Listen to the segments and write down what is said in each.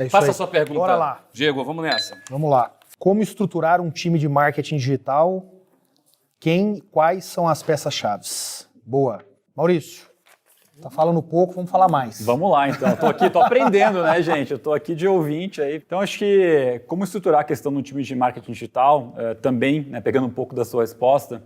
É isso Faça aí. a sua pergunta. Bora lá. Diego, vamos nessa. Vamos lá. Como estruturar um time de marketing digital? Quais são as peças-chave? Boa. Maurício, tá falando pouco, vamos falar mais. Vamos lá, então. Tô aprendendo, né, gente? Eu tô aqui de ouvinte aí. Então, acho que como estruturar a questão do time de marketing digital, também, né, pegando um pouco da sua resposta,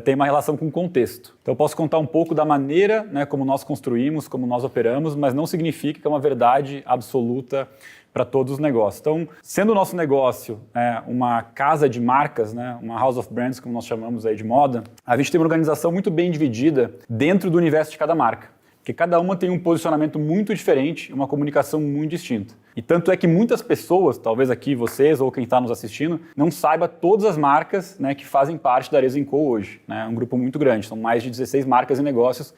tem uma relação com o contexto. Então, eu posso contar um pouco da maneira, né, como nós construímos, como nós operamos, mas não significa que é uma verdade absoluta para todos os negócios. Então, sendo o nosso negócio uma casa de marcas, né, uma house of brands, como nós chamamos aí de moda, a gente tem uma organização muito bem dividida dentro do universo de cada marca. Porque cada uma tem um posicionamento muito diferente, uma comunicação muito distinta. E tanto é que muitas pessoas, talvez aqui vocês ou quem está nos assistindo, não saiba todas as marcas, né, que fazem parte da Arezzo & Co hoje. Né? É um grupo muito grande, são mais de 16 marcas e negócios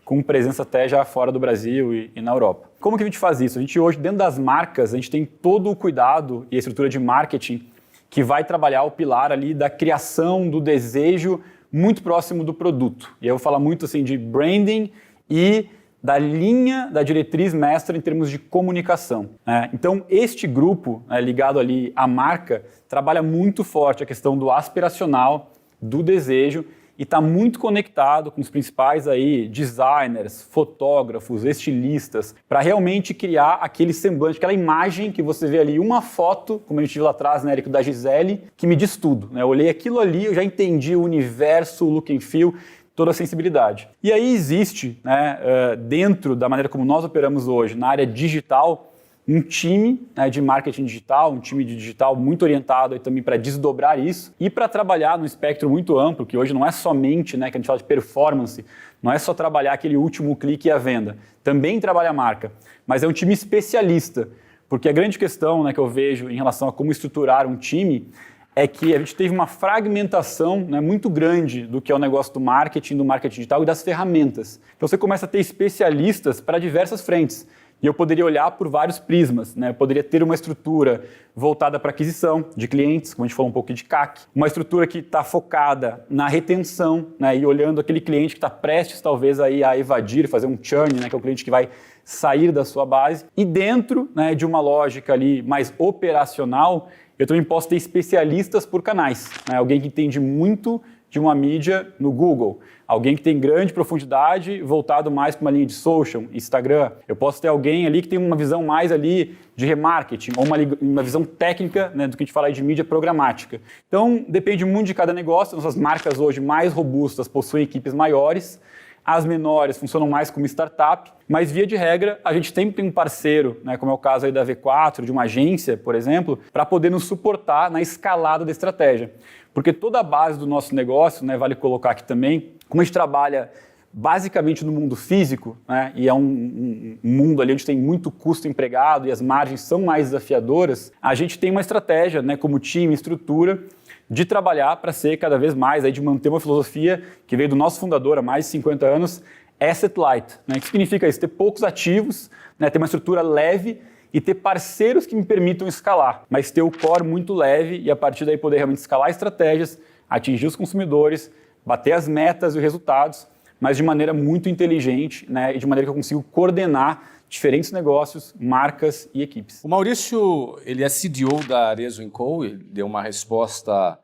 com presença até já fora do Brasil e na Europa. Como que a gente faz isso? A gente hoje, dentro das marcas, a gente tem todo o cuidado e a estrutura de marketing que vai trabalhar o pilar ali da criação, do desejo, muito próximo do produto. E eu vou falar muito assim de branding e da linha, da diretriz mestra em termos de comunicação. Então, este grupo, ligado ali à marca, trabalha muito forte a questão do aspiracional, do desejo, e está muito conectado com os principais aí designers, fotógrafos, estilistas, para realmente criar aquele semblante, aquela imagem que você vê ali, uma foto, como a gente viu lá atrás, né, Érico, da Gisele, que me diz tudo. Né? Eu olhei aquilo ali, eu já entendi o universo, o look and feel, toda a sensibilidade. E aí existe, né, dentro da maneira como nós operamos hoje, na área digital, um time, né, de marketing digital, um time de digital muito orientado aí também para desdobrar isso e para trabalhar num espectro muito amplo, que hoje não é somente, né, que a gente fala de performance, não é só trabalhar aquele último clique e a venda, também trabalha a marca, mas é um time especialista, porque a grande questão, né, que eu vejo em relação a como estruturar um time é que a gente teve uma fragmentação, né, muito grande do que é o negócio do marketing digital e das ferramentas. Então você começa a ter especialistas para diversas frentes. E eu poderia olhar por vários prismas, né? Eu poderia ter uma estrutura voltada para aquisição de clientes, como a gente falou um pouco de CAC, uma estrutura que está focada na retenção, né? E olhando aquele cliente que está prestes talvez aí a evadir, fazer um churn, né? Que é o cliente que vai sair da sua base. E dentro, né, de uma lógica ali mais operacional, eu também posso ter especialistas por canais, né? Alguém que entende muito de uma mídia no Google, alguém que tem grande profundidade voltado mais para uma linha de social, Instagram. Eu posso ter alguém ali que tem uma visão mais ali de remarketing ou uma visão técnica, né, do que a gente fala aí de mídia programática. Então, depende muito de cada negócio. Nossas marcas hoje mais robustas possuem equipes maiores, as menores funcionam mais como startup, mas via de regra a gente sempre tem um parceiro, né, como é o caso aí da V4, de uma agência, por exemplo, para poder nos suportar na escalada da estratégia. Porque toda a base do nosso negócio, né, vale colocar aqui também, como a gente trabalha basicamente no mundo físico, né, e é um mundo ali onde tem muito custo empregado e as margens são mais desafiadoras, a gente tem uma estratégia, né, como time, estrutura, de trabalhar para ser cada vez mais, aí, de manter uma filosofia que veio do nosso fundador há mais de 50 anos, asset light. Né, que significa isso? Ter poucos ativos, né, ter uma estrutura leve e ter parceiros que me permitam escalar, mas ter o core muito leve e a partir daí poder realmente escalar estratégias, atingir os consumidores, bater as metas e os resultados, mas de maneira muito inteligente, né, e de maneira que eu consigo coordenar diferentes negócios, marcas e equipes. O Maurício, ele é CDO da Arezzo & Co, ele deu uma resposta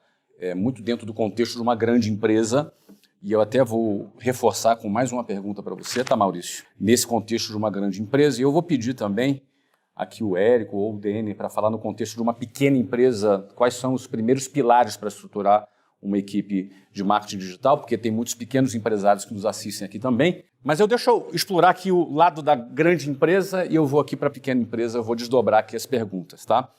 muito dentro do contexto de uma grande empresa, e eu até vou reforçar com mais uma pergunta para você, tá, Maurício? Nesse contexto de uma grande empresa, e eu vou pedir também aqui o Érico ou o DN para falar no contexto de uma pequena empresa, quais são os primeiros pilares para estruturar uma equipe de marketing digital, porque tem muitos pequenos empresários que nos assistem aqui também. Mas deixa eu explorar aqui o lado da grande empresa e eu vou aqui para a pequena empresa, eu vou desdobrar aqui as perguntas, tá?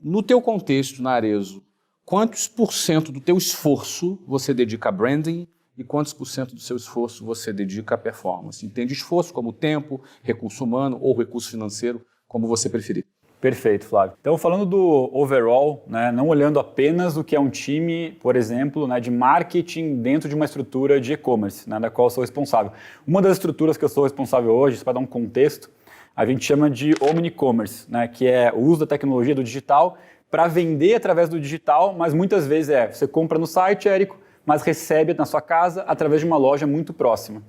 No teu contexto, na Arezzo, quantos % do teu esforço você dedica a branding e quantos % do seu esforço você dedica a performance? Entende esforço como tempo, recurso humano ou recurso financeiro, como você preferir. Perfeito, Flávio. Então, falando do overall, né, não olhando apenas o que é um time, por exemplo, né, de marketing dentro de uma estrutura de e-commerce, né, da qual eu sou responsável. Uma das estruturas que eu sou responsável hoje, para dar um contexto, a gente chama de omni-commerce, né, que é o uso da tecnologia do digital para vender através do digital, mas muitas vezes você compra no site, Érico, mas recebe na sua casa através de uma loja muito próxima.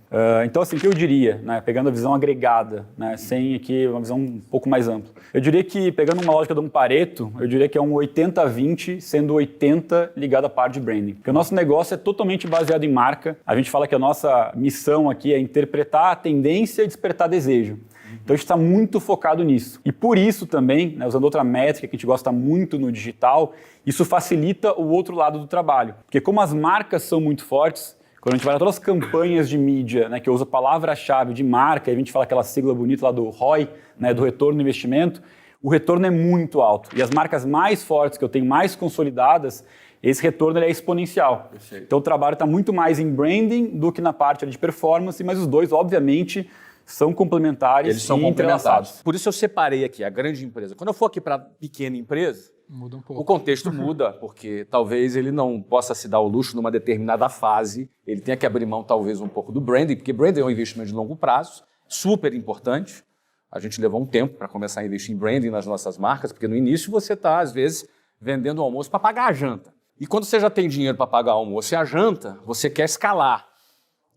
Então, assim, o que eu diria, né, pegando a visão agregada, né, sem aqui uma visão um pouco mais ampla, eu diria que, pegando uma lógica de um Pareto, eu diria que é um 80-20, sendo 80 ligado à parte de branding. Porque o nosso negócio é totalmente baseado em marca. A gente fala que a nossa missão aqui é interpretar a tendência e despertar desejo. Então a gente está muito focado nisso. E por isso também, né, usando outra métrica que a gente gosta muito no digital, isso facilita o outro lado do trabalho. Porque como as marcas são muito fortes, quando a gente vai a todas as campanhas de mídia, né, que usa a palavra-chave de marca, e a gente fala aquela sigla bonita lá do ROI, né, do retorno do investimento, o retorno é muito alto. E as marcas mais fortes, que eu tenho mais consolidadas, esse retorno ele é exponencial. Perfeito. Então o trabalho está muito mais em branding do que na parte de performance, mas os dois, obviamente, são complementares. Eles são complementares. Por isso eu separei aqui a grande empresa. Quando eu for aqui para a pequena empresa, muda um pouco. O contexto muda, porque talvez ele não possa se dar o luxo numa determinada fase, ele tenha que abrir mão talvez um pouco do branding, porque branding é um investimento de longo prazo, super importante. A gente levou um tempo para começar a investir em branding nas nossas marcas, porque no início você está, às vezes, vendendo o almoço para pagar a janta. E quando você já tem dinheiro para pagar o almoço e a janta, você quer escalar.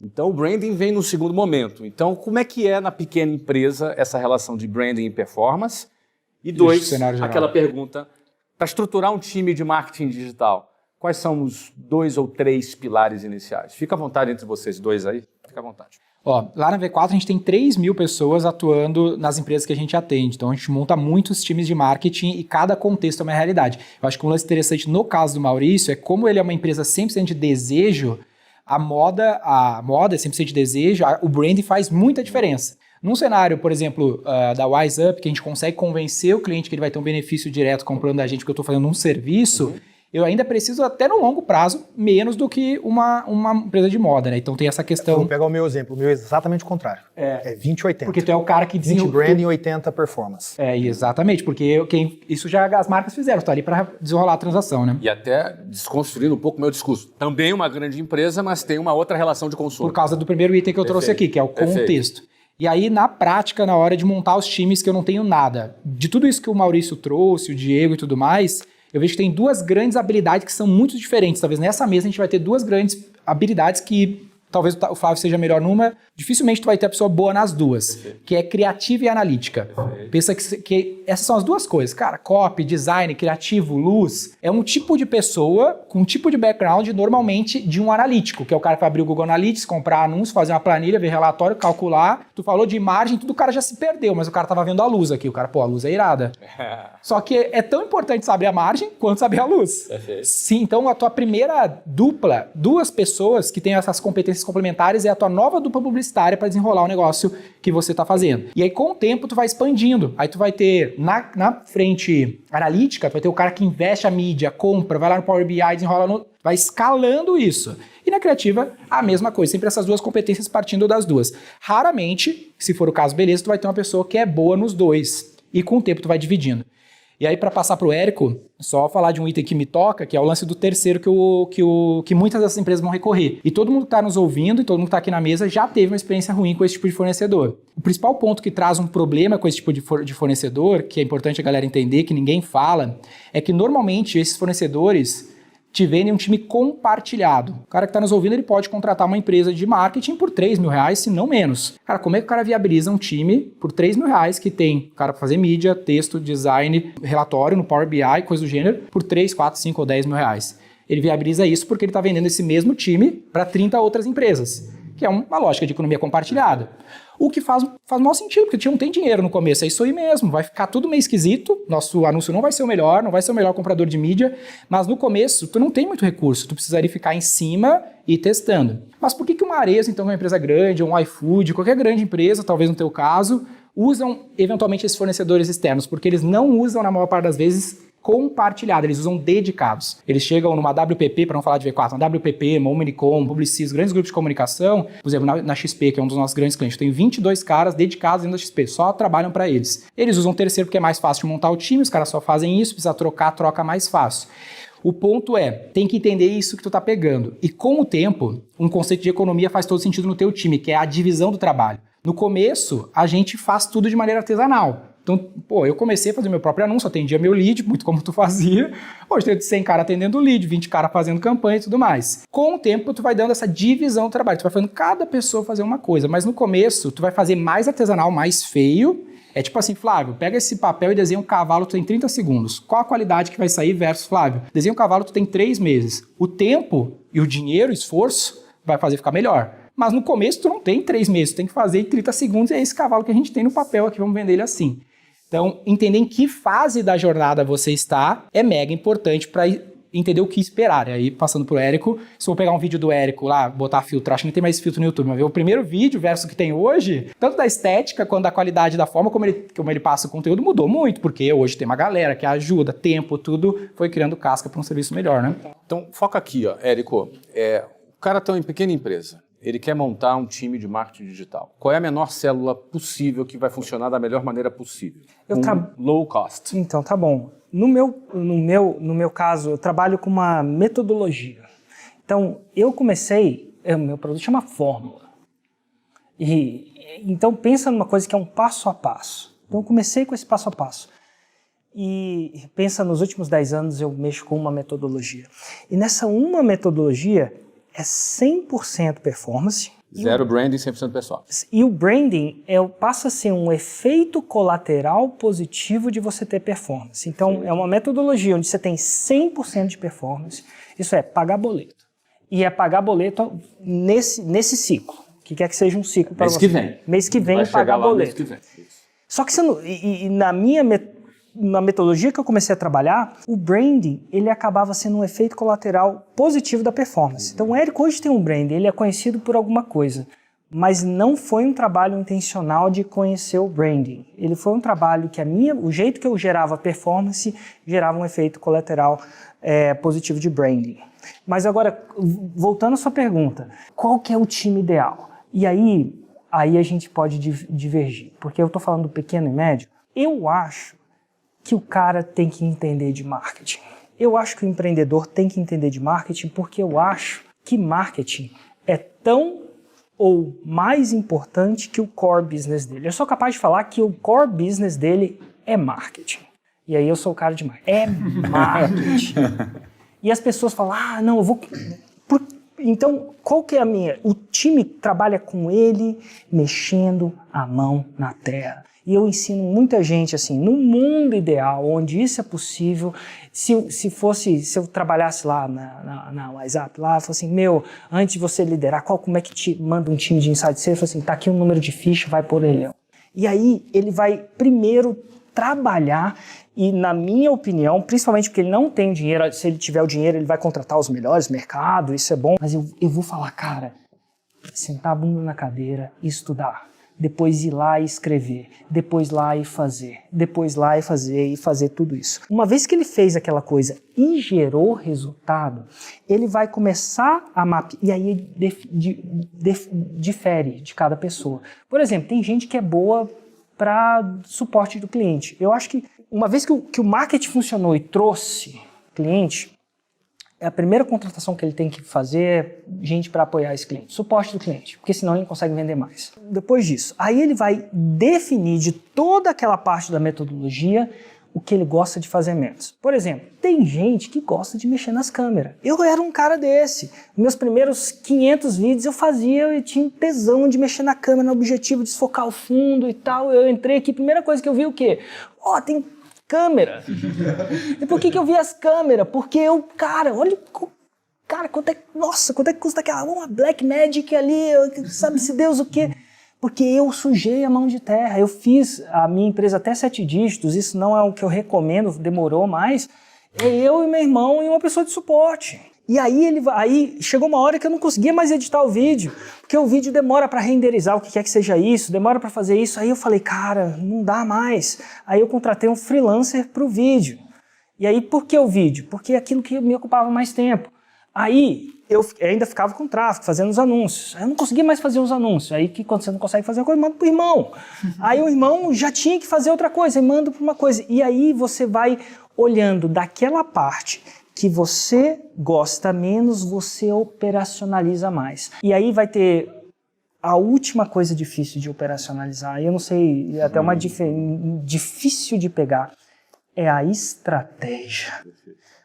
Então o branding vem no segundo momento. Então como é que é na pequena empresa essa relação de branding e performance? E dois, aquela pergunta, para estruturar um time de marketing digital, quais são os 2 ou 3 pilares iniciais? Fica à vontade entre vocês dois aí, fica à vontade. Ó, lá na V4 a gente tem 3.000 pessoas atuando nas empresas que a gente atende. Então a gente monta muitos times de marketing e cada contexto é uma realidade. Eu acho que um lance interessante no caso do Maurício é como ele é uma empresa 100% de desejo, a moda é 100% de desejo, o brand faz muita diferença. Num cenário, por exemplo, da Wise Up, que a gente consegue convencer o cliente que ele vai ter um benefício direto comprando da gente, porque eu estou fazendo um serviço, eu ainda preciso, até no longo prazo, menos do que uma empresa de moda, né? Então tem essa questão... Vou pegar o meu exemplo, o meu é exatamente o contrário. É 20-80. Porque tu é o cara que 20 branding e 80 performance. Exatamente, porque isso já as marcas fizeram, tu tá ali para desenrolar a transação, né? E até desconstruindo um pouco o meu discurso. Também uma grande empresa, mas tem uma outra relação de consumo. Por causa do primeiro item que eu trouxe aqui, que é o contexto. E aí, na prática, na hora de montar os times, que eu não tenho nada. De tudo isso que o Maurício trouxe, o Diego e tudo mais, eu vejo que tem 2 grandes habilidades que são muito diferentes. Talvez nessa mesa a gente vai ter 2 grandes habilidades que talvez o Flávio seja melhor numa, dificilmente tu vai ter a pessoa boa nas 2, perfeito, que é criativa e analítica. Perfeito. Pensa que essas são as 2 coisas. Cara, copy, design, criativo, luz, é um tipo de pessoa com um tipo de background normalmente de um analítico, que é o cara que vai abrir o Google Analytics, comprar anúncios, fazer uma planilha, ver relatório, calcular. Tu falou de imagem, tudo o cara já se perdeu, mas o cara tava vendo a luz aqui. O cara, a luz é irada. Só que é tão importante saber a margem quanto saber a luz. Perfeito. Sim, então a tua primeira dupla, 2 pessoas que têm essas competências complementares é a tua nova dupla publicitária para desenrolar o negócio que você está fazendo. E aí, com o tempo, tu vai expandindo. Aí tu vai ter, na frente analítica, tu vai ter o cara que investe a mídia, compra, vai lá no Power BI, desenrola, vai escalando isso. E na criativa, a mesma coisa. Sempre essas 2 competências partindo das 2. Raramente, se for o caso, beleza, tu vai ter uma pessoa que é boa nos 2. E com o tempo tu vai dividindo. E aí, para passar para o Érico, só falar de um item que me toca, que é o lance do terceiro que muitas dessas empresas vão recorrer. E todo mundo que está nos ouvindo, e todo mundo que está aqui na mesa, já teve uma experiência ruim com esse tipo de fornecedor. O principal ponto que traz um problema com esse tipo de fornecedor, que é importante a galera entender, que ninguém fala, é que normalmente esses fornecedores te vendem um time compartilhado. O cara que está nos ouvindo, ele pode contratar uma empresa de marketing por R$3.000, se não menos. Cara, como é que o cara viabiliza um time por R$3.000 que tem cara para fazer mídia, texto, design, relatório no Power BI, coisa do gênero, por 3, 4, 5 ou R$10.000? Ele viabiliza isso porque ele está vendendo esse mesmo time para 30 outras empresas, que é uma lógica de economia compartilhada. O que faz maior sentido, porque tu não tem dinheiro no começo, é isso aí mesmo, vai ficar tudo meio esquisito, nosso anúncio não vai ser o melhor, não vai ser o melhor comprador de mídia, mas no começo tu não tem muito recurso, tu precisaria ficar em cima e testando. Mas por que uma Arezzo, então, uma empresa grande, ou um iFood, qualquer grande empresa, talvez no teu caso, usam eventualmente esses fornecedores externos? Porque eles não usam, na maior parte das vezes, compartilhado, eles usam dedicados. Eles chegam numa WPP, para não falar de V4, uma WPP, uma Omnicom, Publicis, grandes grupos de comunicação, por exemplo, na XP, que é um dos nossos grandes clientes, tem 22 caras dedicados dentro da XP, só trabalham para eles. Eles usam terceiro porque é mais fácil de montar o time, os caras só fazem isso, precisa troca mais fácil. O ponto é, tem que entender isso que tu tá pegando. E com o tempo, um conceito de economia faz todo sentido no teu time, que é a divisão do trabalho. No começo, a gente faz tudo de maneira artesanal. Então, pô, eu comecei a fazer meu próprio anúncio, atendia meu lead, muito como tu fazia. Hoje tem 100 caras atendendo o lead, 20 caras fazendo campanha e tudo mais. Com o tempo, tu vai dando essa divisão do trabalho. Tu vai fazendo cada pessoa fazer uma coisa. Mas no começo, tu vai fazer mais artesanal, mais feio. É tipo assim, Flávio, pega esse papel e desenha um cavalo, tu tem 30 segundos. Qual a qualidade que vai sair versus Flávio? Desenha um cavalo, tu tem 3 meses. O tempo e o dinheiro, o esforço, vai fazer ficar melhor. Mas no começo, tu não tem 3 meses, tu tem que fazer em 30 segundos e é esse cavalo que a gente tem no papel aqui, vamos vender ele assim. Então, entender em que fase da jornada você está é mega importante para entender o que esperar. E aí, passando pro Érico, se eu pegar um vídeo do Érico lá, botar filtro, acho que não tem mais filtro no YouTube, mas ver o primeiro vídeo versus o que tem hoje, tanto da estética quanto da qualidade da forma como ele passa o conteúdo mudou muito, porque hoje tem uma galera que ajuda, tempo, tudo foi criando casca para um serviço melhor, né? Então, foca aqui, ó, Érico. O cara tem uma pequena empresa. Ele quer montar um time de marketing digital. Qual é a menor célula possível que vai funcionar da melhor maneira possível? Low cost. Então, tá bom. No meu caso, eu trabalho com uma metodologia. Então, o meu produto chama Fórmula. Então, pensa numa coisa que é um passo a passo. Então, eu comecei com esse passo a passo. E pensa, nos últimos 10 anos eu mexo com uma metodologia. E nessa uma metodologia é 100% performance. Zero branding, 100% performance. E o branding passa a ser um efeito colateral positivo de você ter performance. Então, é uma metodologia onde você tem 100% de performance. Isso é pagar boleto. E é pagar boleto nesse ciclo. O que quer que seja um ciclo para você. Mês que vem, pagar boleto. Só que na metodologia que eu comecei a trabalhar, o branding, ele acabava sendo um efeito colateral positivo da performance. Então, o Érico hoje tem um branding, ele é conhecido por alguma coisa, mas não foi um trabalho intencional de conhecer o branding. Ele foi um trabalho que o jeito que eu gerava performance, gerava um efeito colateral positivo de branding. Mas agora, voltando à sua pergunta, qual que é o time ideal? E aí a gente pode divergir, porque eu estou falando do pequeno e médio. Eu acho que o cara tem que entender de marketing. Eu acho que o empreendedor tem que entender de marketing porque eu acho que marketing é tão ou mais importante que o core business dele. Eu sou capaz de falar que o core business dele é marketing. E aí eu sou o cara de marketing. É marketing. E as pessoas falam, não, eu vou... Então, qual que é a minha? O time trabalha com ele mexendo a mão na terra. E eu ensino muita gente assim, no mundo ideal, onde isso é possível, se eu trabalhasse lá na WhatsApp, lá, eu falo assim, antes de você liderar, como é que te manda um time de inside sales? Eu falo assim, tá aqui um número de ficha, vai por orelhão. E aí ele vai primeiro trabalhar e, na minha opinião, principalmente porque ele não tem dinheiro, se ele tiver o dinheiro, ele vai contratar os melhores mercado, isso é bom, mas eu vou falar, cara, sentar a bunda na cadeira e estudar. Depois ir lá e escrever, depois lá e fazer, depois lá e fazer tudo isso. Uma vez que ele fez aquela coisa e gerou resultado, ele vai começar a mapear, e aí difere de cada pessoa. Por exemplo, tem gente que é boa para suporte do cliente. Eu acho que uma vez que o marketing funcionou e trouxe cliente, a primeira contratação que ele tem que fazer é gente para apoiar esse cliente, suporte do cliente, porque senão ele não consegue vender mais. Depois disso, aí ele vai definir de toda aquela parte da metodologia o que ele gosta de fazer menos. Por exemplo, tem gente que gosta de mexer nas câmeras. Eu era um cara desse. Meus primeiros 500 vídeos eu tinha tesão de mexer na câmera, no objetivo de desfocar o fundo e tal. Eu entrei aqui, primeira coisa que eu vi o quê? Tem câmera. E por que eu vi as câmeras? Porque quanto é que custa aquela uma Blackmagic ali, sabe-se Deus o quê? Porque eu sujei a mão de terra, eu fiz a minha empresa até 7 dígitos, isso não é o que eu recomendo, demorou mais, é eu e meu irmão e uma pessoa de suporte. E aí chegou uma hora que eu não conseguia mais editar o vídeo, porque o vídeo demora para renderizar o que quer que seja isso, demora para fazer isso. Aí eu falei, cara, não dá mais. Aí eu contratei um freelancer para o vídeo. E aí, por que o vídeo? Porque é aquilo que me ocupava mais tempo. Aí eu ainda ficava com tráfego, fazendo os anúncios. Aí eu não conseguia mais fazer os anúncios. Aí quando você não consegue fazer uma coisa, manda para o irmão. Aí o irmão já tinha que fazer outra coisa, e manda para uma coisa. E aí você vai olhando daquela parte que você gosta menos, você operacionaliza mais. E aí vai ter a última coisa difícil de operacionalizar, e eu não sei, é até difícil de pegar, é a estratégia.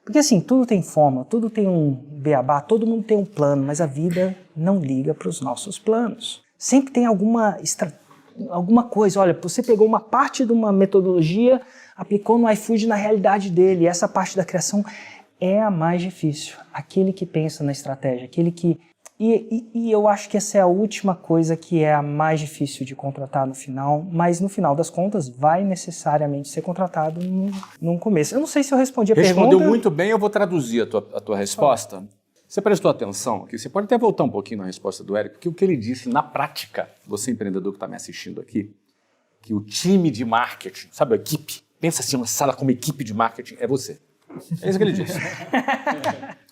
Porque assim, tudo tem forma, tudo tem um beabá, todo mundo tem um plano, mas a vida não liga para os nossos planos. Sempre tem alguma coisa, olha, você pegou uma parte de uma metodologia, aplicou no iFood na realidade dele, e essa parte da criação é a mais difícil. Aquele que pensa na estratégia, aquele que... E eu acho que essa é a última coisa que é a mais difícil de contratar no final, mas no final das contas vai necessariamente ser contratado num começo. Eu não sei se eu respondi a pergunta. Respondeu muito bem, eu vou traduzir a tua resposta. Você prestou atenção aqui? Você pode até voltar um pouquinho na resposta do Érico, porque o que ele disse na prática, você empreendedor que está me assistindo aqui, que o time de marketing, sabe a equipe? Pensa assim, uma sala como equipe de marketing, é você. É isso que ele disse.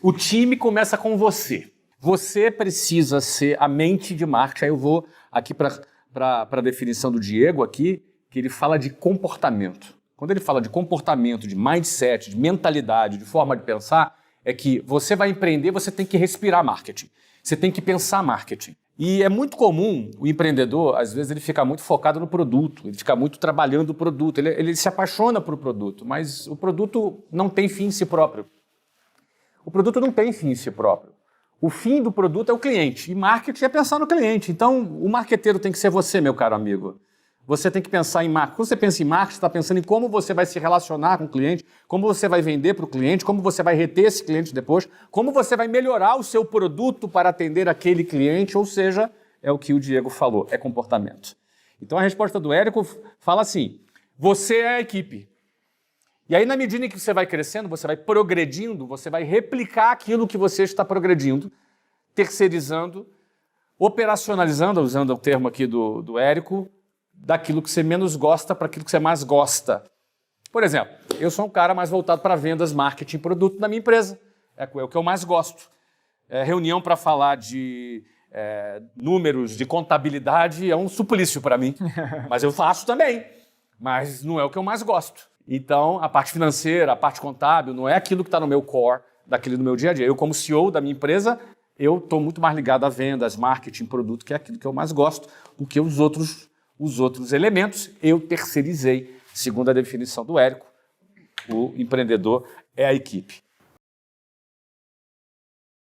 O time começa com você. Você precisa ser a mente de marketing. Aí eu vou aqui para a definição do Diego aqui, que ele fala de comportamento. Quando ele fala de comportamento, de mindset, de mentalidade, de forma de pensar, é que você vai empreender, você tem que respirar marketing. Você tem que pensar marketing. E é muito comum o empreendedor, às vezes, ele fica muito focado no produto, ele fica muito trabalhando o produto, ele se apaixona por o produto, mas o produto não tem fim em si próprio. O produto não tem fim em si próprio. O fim do produto é o cliente, e marketing é pensar no cliente. Então, o marqueteiro tem que ser você, meu caro amigo. Você tem que pensar em marketing. Quando você pensa em marketing, você está pensando em como você vai se relacionar com o cliente, como você vai vender para o cliente, como você vai reter esse cliente depois, como você vai melhorar o seu produto para atender aquele cliente, ou seja, é o que o Diego falou, é comportamento. Então, a resposta do Érico fala assim, você é a equipe. E aí, na medida em que você vai crescendo, você vai progredindo, você vai replicar aquilo que você está progredindo, terceirizando, operacionalizando, usando o termo aqui do Érico, daquilo que você menos gosta para aquilo que você mais gosta. Por exemplo, eu sou um cara mais voltado para vendas, marketing, produto na minha empresa. É o que eu mais gosto. Reunião para falar de números, de contabilidade, é um suplício para mim. Mas eu faço também. Mas não é o que eu mais gosto. Então, a parte financeira, a parte contábil, não é aquilo que está no meu core, daquilo do meu dia a dia. Eu, como CEO da minha empresa, eu estou muito mais ligado a vendas, marketing, produto, que é aquilo que eu mais gosto, porque os outros elementos eu terceirizei. Segundo a definição do Érico, o empreendedor é a equipe.